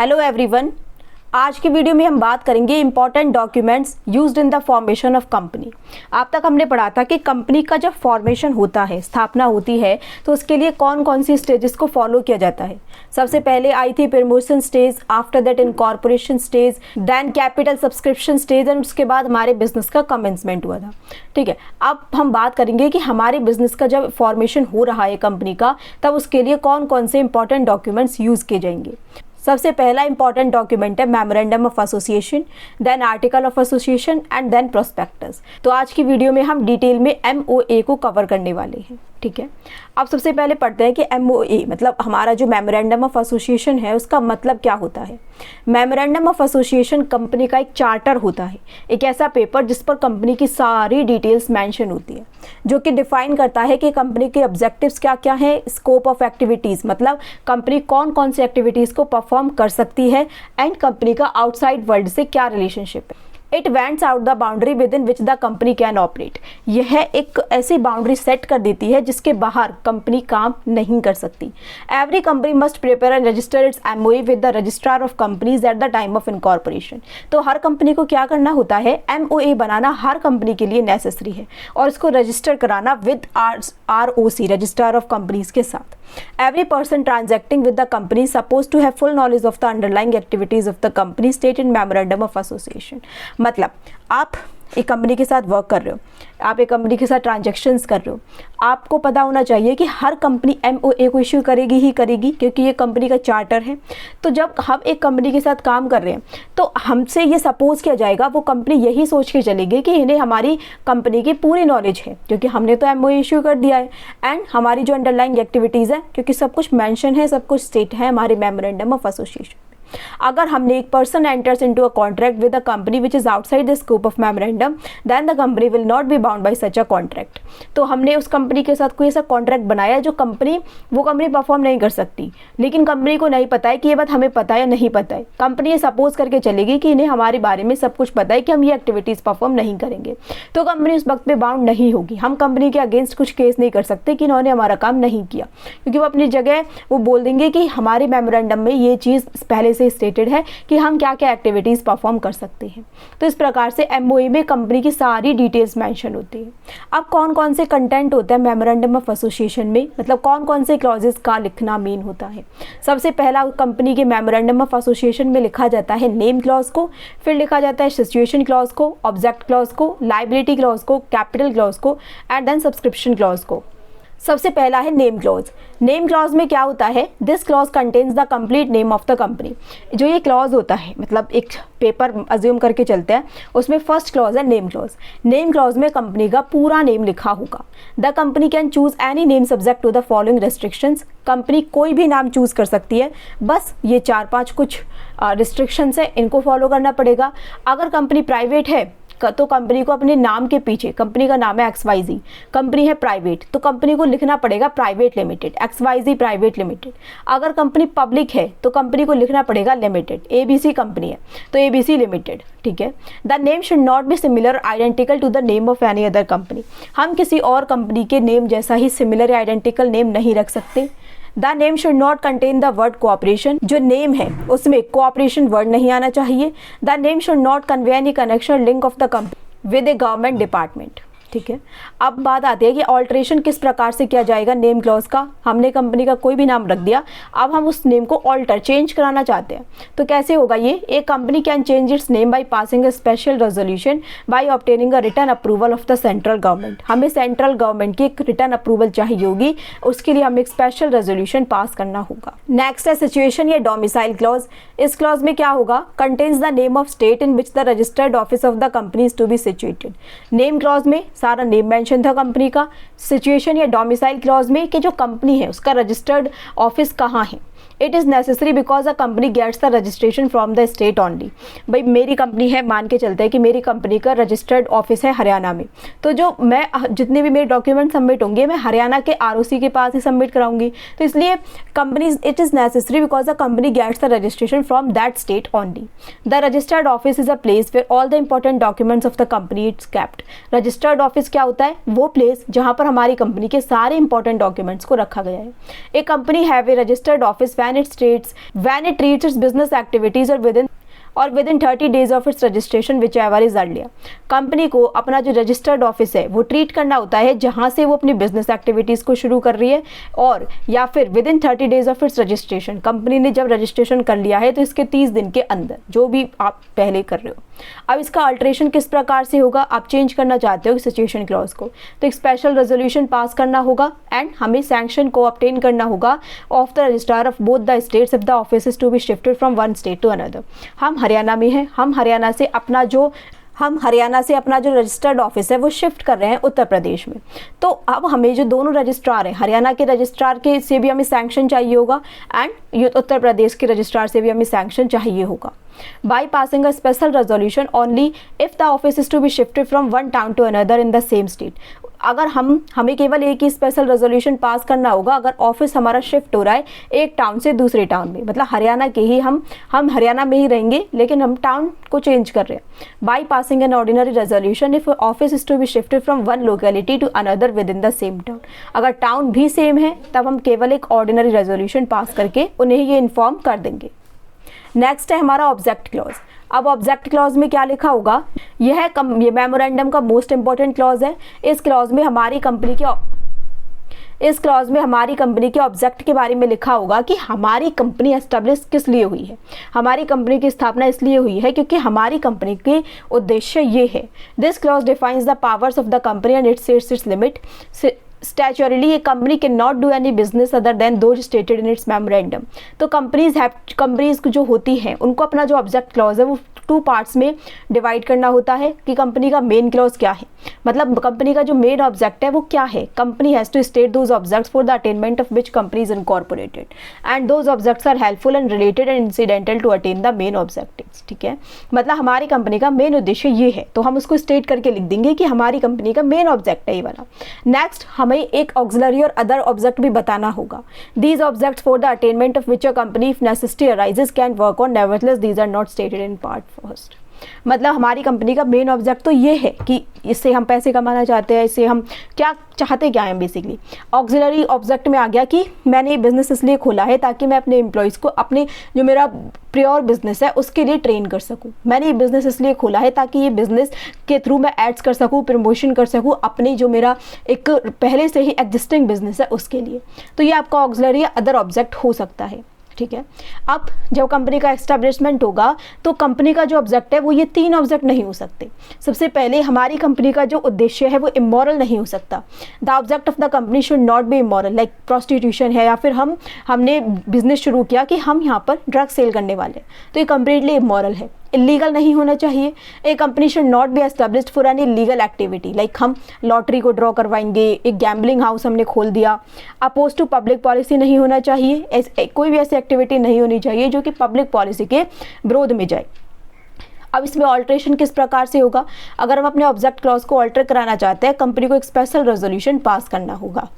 Hello everyone, आज की video में हम बात करेंगे important documents used in the formation of company. अब तक हमने पढ़ा था कि कंपनी का जब फॉर्मेशन होता है, स्थापना होती है, तो उसके लिए कौन कौन सी स्टेजेस को फॉलो किया जाता है। सबसे पहले आई थी promotion stage, after that incorporation stage, then capital subscription stage and उसके बाद हमारे बिजनेस का कमेंसमेंट हुआ था। ठीक है, अब हम बात करेंगे कि हमारे बिजनेस का जब फॉर्मेशन हो रहा है कंपनी का, तब उसके लिए कौन कौन से इंपॉर्टेंट डॉक्यूमेंट्स यूज़ किए जाएंगे। सबसे पहला इंपॉर्टेंट डॉक्यूमेंट है memorandum of association, then article of association and then prospectus. तो आज की वीडियो में हम डिटेल में MOA को कवर करने वाले हैं। ठीक है, अब सबसे पहले पढ़ते हैं कि MOA मतलब हमारा जो मेमोरेंडम ऑफ एसोसिएशन है उसका मतलब क्या होता है। मेमोरेंडम ऑफ एसोसिएशन कंपनी का एक चार्टर होता है, एक ऐसा पेपर जिस पर कंपनी की सारी डिटेल्स मेंशन होती है, जो कि डिफाइन करता है कि कंपनी के ऑब्जेक्टिव्स क्या क्या हैं, स्कोप ऑफ एक्टिविटीज़ मतलब कंपनी कौन कौन सी एक्टिविटीज़ को परफॉर्म कर सकती है, एंड कंपनी का आउटसाइड वर्ल्ड से क्या रिलेशनशिप है। It vents out the boundary with in which the company can operate. यह एक ऐसी बाउंड्री सेट कर देती है जिसके बाहर कंपनी काम नहीं कर सकती। Every company must prepare and register it's MOA with the registrar of companies at the time of incorporation. तो हर कंपनी को क्या करना होता है, MOA बनाना हर कंपनी के लिए नेसेसरी है और इसको रजिस्टर कराना with ROC registrar of companies के साथ। Every person transacting with the company is supposed to have full knowledge of the underlying activities of the company stated in memorandum of association। मतलब आप एक company के साथ work कर रहे हो, आप एक कंपनी के साथ ट्रांजैक्शंस कर रहे हो, आपको पता होना चाहिए कि हर कंपनी MOA को इश्यू करेगी ही करेगी, क्योंकि ये कंपनी का चार्टर है। तो जब हम एक कंपनी के साथ काम कर रहे हैं तो हमसे ये सपोज किया जाएगा, वो कंपनी यही सोच के चलेगी कि इन्हें हमारी कंपनी की पूरी नॉलेज है, क्योंकि हमने तो MOA इश्यू कर दिया है, एंड हमारी जो अंडरलाइंग एक्टिविटीज़ है, क्योंकि सब कुछ मैंशन है, सब कुछ स्टेट है हमारे मेमोरेंडम ऑफ एसोसिएशन। अगर हमने एक person enters into a contract with a company which is outside the scope of memorandum, then the company will not be bound by such a contract. तो हमने उस कंपनी के साथ कोई ऐसा कॉन्ट्रैक्ट बनाया जो वो कंपनी परफॉर्म नहीं कर सकती, लेकिन कंपनी को नहीं पता है कि ये बात हमें पता है या नहीं पता है। कंपनी ये सपोज करके चलेगी कि इन्हें हमारे बारे में सब कुछ पता है कि हम ये एक्टिविटीज़ परफॉर्म नहीं करेंगे, तो कंपनी उस वक्त पे बाउंड नहीं होगी। हम कंपनी के अगेंस्ट कुछ केस नहीं कर सकते कि इन्होंने हमारा काम नहीं किया, क्योंकि वो अपनी जगह वो बोल देंगे कि हमारे मेमोरेंडम में ये चीज़ पहले से स्टेटेड है कि हम क्या क्या एक्टिविटीज़ परफॉर्म कर सकते हैं। तो इस प्रकार से MOA में कंपनी की सारी डिटेल्स मेंशन होती है। अब कौन कौन से कंटेंट होता है मेमोरेंडम ऑफ एसोसिएशन में, मतलब कौन कौन से क्लॉजेस का लिखना मेन होता है। सबसे पहला कंपनी के मेमोरेंडम ऑफ एसोसिएशन में लिखा जाता है नेम क्लॉज को, फिर लिखा जाता है सिचुएशन क्लॉज को, ऑब्जेक्ट क्लॉज को, लायबिलिटी क्लॉज को, कैपिटल क्लॉज को एंड देन सब्सक्रिप्शन क्लॉज को। सबसे पहला है नेम क्लॉज। नेम क्लॉज में क्या होता है, this clause contains the complete name of the company. जो ये क्लॉज होता है, मतलब एक पेपर अज्यूम करके चलते हैं, उसमें फर्स्ट क्लॉज है नेम क्लॉज। नेम क्लॉज में कंपनी का पूरा नेम लिखा होगा। The company can choose any name subject to the following restrictions. Company कोई भी नाम चूज कर सकती है, बस ये 4-5 कुछ रिस्ट्रिक्शंस है, इनको फॉलो करना पड़ेगा। अगर कंपनी प्राइवेट है तो कंपनी को अपने नाम के पीछे, कंपनी का नाम है XYZ, कंपनी है प्राइवेट, तो कंपनी को लिखना पड़ेगा private limited, XYZ private limited. अगर कंपनी पब्लिक है तो कंपनी को लिखना पड़ेगा लिमिटेड, ABC कंपनी है तो ABC लिमिटेड। ठीक है, the name should not be similar identical to the name of any other company. हम किसी और कंपनी के नेम जैसा ही सिमिलर आइडेंटिकल नेम नहीं रख सकते। The name should not contain the word cooperation. जो नेम है उसमें कोऑपरेशन वर्ड नहीं आना चाहिए। The name should not convey any connection link of the company with A government department. ठीक है, अब बात आती है कि ऑल्ट्रेशन किस प्रकार से किया जाएगा नेम क्लॉज का। हमने कंपनी का कोई भी नाम रख दिया, अब हम उस नेम को ऑल्टर चेंज कराना चाहते हैं, तो कैसे होगा ये। एक company can change it's name by passing a special resolution bye obtaining a return approval of the central government. हमें सेंट्रल गवर्नमेंट की एक रिटर्न अप्रूवल चाहिए होगी, उसके लिए हमें एक स्पेशल रेजोल्यूशन पास करना होगा। नेक्स्ट है सिचुएशन या डोमिसाइल क्लॉज। इस क्लॉज में क्या होगा, contains the name of state in which the registered office of the company is to be situated. Name clause में सारा नेम मेंशन था कंपनी का। सिचुएशन या डोमिसाइल क्लॉज में कि जो कंपनी है उसका रजिस्टर्ड ऑफिस कहाँ है। It is necessary because a company gets the registration from the state only. भाई मेरी कंपनी है, मान के चलते हैं कि मेरी कंपनी का रजिस्टर्ड ऑफिस है हरियाणा में, तो जो मैं जितने भी मेरे डॉक्यूमेंट सबमिट होंगे मैं हरियाणा के ROC के पास ही सबमिट कराऊंगी। तो इसलिए company it is necessary because a company gets the registration from that state only. The registered office is a place where all the important documents of the company it's kept. Registered office क्या होता है, वो place जहाँ पर हमारी company के सारे important documents को रखा गया है। A company have a registered office when it treats its business activities और with in 30 days of its registration whichever is earlier. Company को अपना जो रजिस्टर्ड ऑफिस है वो ट्रीट करना होता है जहां से वो अपनी बिजनेस एक्टिविटीज़ को शुरू कर रही है, और या फिर with in 30 days of its registration, company ने जब रजिस्ट्रेशन कर लिया है तो इसके 30 दिन के अंदर, जो भी आप पहले कर रहे हो। अब इसका अल्ट्रेशन किस प्रकार से होगा, आप चेंज करना चाहते हो सिचुएशन क्लॉज को, तो एक स्पेशल रेजोल्यूशन पास करना होगा एंड हमें सैंक्शन को ऑब्टेन करना होगा of the registrar of both the states if the office is to be shifted from one state to another. हम हरियाणा में हैं, हम हरियाणा से अपना जो रजिस्टर्ड ऑफिस है वो शिफ्ट कर रहे हैं उत्तर प्रदेश में। तो अब हमें जो दोनों रजिस्ट्रार हैं, हरियाणा के रजिस्ट्रार के से भी हमें सैंक्शन चाहिए होगा एंड उत्तर प्रदेश के रजिस्ट्रार से भी हमें सैंक्शन चाहिए होगा। By passing a special resolution only if the office is to be shifted from one town to another in the same state। अगर हमें केवल एक ही स्पेशल रेजोल्यूशन पास करना होगा अगर ऑफिस हमारा शिफ्ट हो रहा है एक टाउन से दूसरे टाउन में, मतलब हरियाणा के ही हम हरियाणा में ही रहेंगे लेकिन हम टाउन को चेंज कर रहे हैं। By passing an ordinary resolution if office is to be shifted from one locality to another within the same town. अगर टाउन भी सेम है तब हम केवल एक ऑर्डिनरी रेजोल्यूशन पास करके उन्हें ये इन्फॉर्म कर देंगे। नेक्स्ट है हमारा ऑब्जेक्ट क्लॉज। अब ऑब्जेक्ट क्लॉज में क्या लिखा होगा, ये मेमोरेंडम का मोस्ट इंपॉर्टेंट क्लॉज है। इस क्लॉज में हमारी कंपनी के ऑब्जेक्ट के बारे में लिखा होगा कि हमारी कंपनी एस्टेब्लिश किस लिए हुई है। हमारी कंपनी की स्थापना इसलिए हुई है क्योंकि हमारी कंपनी के उद्देश्य ये है। This clause defines the powers of the company and it's limit. Statutorily, a company cannot do any business other than those stated in its memorandum। तो कंपनीज जो होती हैं उनको अपना जो ऑब्जेक्ट क्लॉज है वो 2 पार्ट्स में डिवाइड करना होता है कि कंपनी का मेन क्लॉज क्या है, मतलब कंपनी का जो मेन ऑब्जेक्ट है वो क्या है। Company has to state those objects for the attainment of which company is incorporated and those objects are helpful and related and incidental to attain the main objectives. ठीक है, मतलब हमारी कंपनी का main उद्देश्य ये है तो हम उसको स्टेट करके लिख देंगे कि हमारी कंपनी का मेन ऑब्जेक्ट है ये वाला। नेक्स्ट हमें एक ऑक्सिलरी और अदर ऑब्जेक्ट भी बताना होगा। These objects for the attainment of which a company if necessity arises can work on, nevertheless these are not stated in part first. मतलब हमारी कंपनी का मेन ऑब्जेक्ट तो ये है कि इससे हम पैसे कमाना चाहते हैं, इससे हम क्या चाहते क्या हैं बेसिकली। ऑक्सिलरी ऑब्जेक्ट में आ गया कि मैंने ये बिज़नेस इसलिए खोला है ताकि मैं अपने एम्प्लॉयज़ को अपने जो मेरा प्योर बिजनेस है उसके लिए ट्रेन कर सकूं। मैंने ये बिज़नेस इसलिए खोला है ताकि ये बिज़नेस के थ्रू मैं एड्स कर सकूं, प्रमोशन कर सकूं अपने जो मेरा एक पहले से ही एग्जिस्टिंग बिजनेस है उसके लिए। तो ये आपका ऑक्सिलरी या अदर ऑब्जेक्ट हो सकता है। ठीक है, अब जब कंपनी का एस्टैब्लिशमेंट होगा तो कंपनी का जो ऑब्जेक्ट है वो ये 3 ऑब्जेक्ट नहीं हो सकते। सबसे पहले हमारी कंपनी का जो उद्देश्य है वो इमोरल नहीं हो सकता। The object of the company should not be immoral, like prostitution है या फिर हमने बिजनेस शुरू किया कि हम यहाँ पर ड्रग सेल करने वाले, तो ये कंप्लीटली इमोरल है। इलीगल नहीं होना चाहिए। A company should not be established for any legal activity, like हम लॉटरी को ड्रॉ करवाएंगे, एक गैम्बलिंग हाउस हमने खोल दिया। अपोज टू पब्लिक पॉलिसी नहीं होना चाहिए, कोई भी ऐसी एक्टिविटी नहीं होनी चाहिए जो कि पब्लिक पॉलिसी के विरोध में जाए। अब इसमें ऑल्ट्रेशन किस प्रकार से होगा, अगर हम अपने ऑब्जेक्ट क्लॉज को ऑल्टर कराना चाहते हैं कंपनी को एक स्पेशल रेजोल्यूशन पास करना होगा।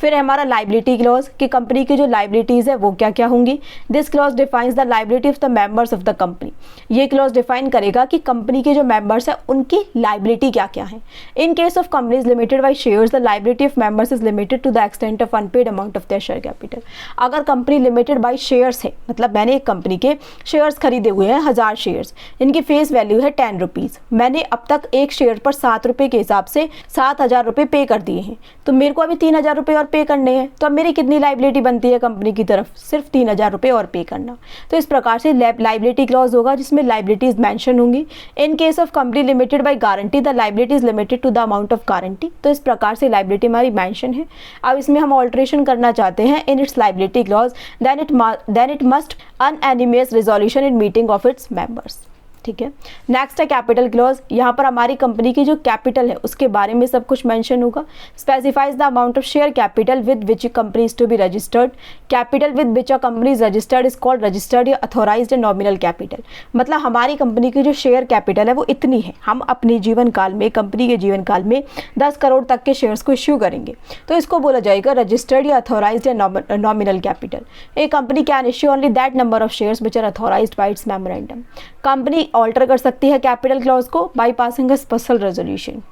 फिर हमारा लाइबिलिटी क्लॉज कि कंपनी की जो लाइबिलिटीज़ है वो क्या क्या होंगी। This clause defines the liability of the members of the company. ये क्लॉज डिफाइन करेगा कि कंपनी के जो मेंबर्स है उनकी लाइबिलिटी क्या क्या है। In case of companies limited by shares the liability of members is limited to the extent of unpaid amount of their share capital. अगर कंपनी लिमिटेड बाय शेयर्स है, मतलब मैंने एक कंपनी के शेयर्स खरीदे हुए हैं 1000 शेयर्स, इनकी फेस वैल्यू है 10 रुपीज़। मैंने अब तक एक शेयर पर 7 रुपये के हिसाब से 7000 रुपये पे कर दिए हैं, तो मेरे को अभी 3000 रुपये और पे करने हैं। तो अब मेरी कितनी लाइबिलिटी बनती है कंपनी की तरफ, सिर्फ 3000 रुपये और पे करना। तो इस प्रकार से लाइबिलिटी क्लॉज होगा जिसमें लाइबिलिटीज मेंशन होंगी। In case of company limited by guarantee the liability is limited to the amount of guarantee. तो इस प्रकार से लाइबिलिटी हमारी मेंशन है। अब इसमें हम ऑल्ट्रेशन करना चाहते हैं in its liability clause, then it must unanimous resolution in meeting of its members. ठीक है, नेक्स्ट है कैपिटल क्लॉज। यहाँ पर हमारी कंपनी की जो कैपिटल है उसके बारे में सब कुछ मेंशन होगा। Specifies the amount of share capital with which company is to be registered. Capital with which a company is registered is called registered या अथोराइज्ड नॉमिनल कैपिटल। मतलब हमारी कंपनी की जो शेयर कैपिटल है वो इतनी है, हम अपने जीवन काल में, कंपनी के जीवन काल में 10 करोड़ तक के शेयर्स को इश्यू करेंगे, तो इसको बोला जाएगा रजिस्टर्ड या अथोराइज्ड या nominal capital. A company can issue only that number of shares which are authorised by its memorandum. Company alter कर सकती है कैपिटल क्लॉज को by passing a special resolution.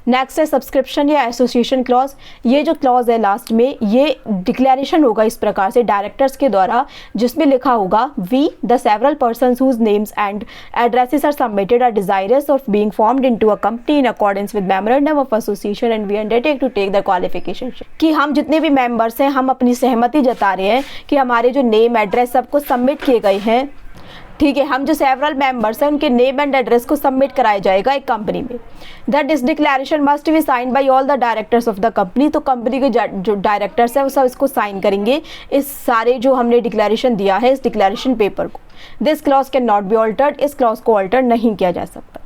Next है सब्सक्रिप्शन या एसोसिएशन क्लॉज। ये जो clause है last में, ये डिक्लेरेशन होगा इस प्रकार से डायरेक्टर्स के द्वारा, जिसमें लिखा होगा we the several persons whose names and addresses are submitted are desirous of being formed into a company in accordance with memorandum of association and we undertake to take the qualification. कि हम जितने भी members हैं, हम अपनी सहमति जता रहे हैं कि हमारे जो नेम एड्रेस सबको सबमिट किए गए हैं, ठीक है, हम जो सेवरल मेंबर्स हैं उनके नेम एंड एड्रेस को सबमिट कराया जाएगा एक कंपनी में। That this declaration must be sign by all the directors of the company. तो कंपनी के जो डायरेक्टर्स हैं वो सब इसको साइन करेंगे, इस सारे जो हमने डिक्लेरेशन दिया है इस डिक्लेरेशन पेपर को। This clause can not be altered. इस क्लॉज को ऑल्टर नहीं किया जा सकता।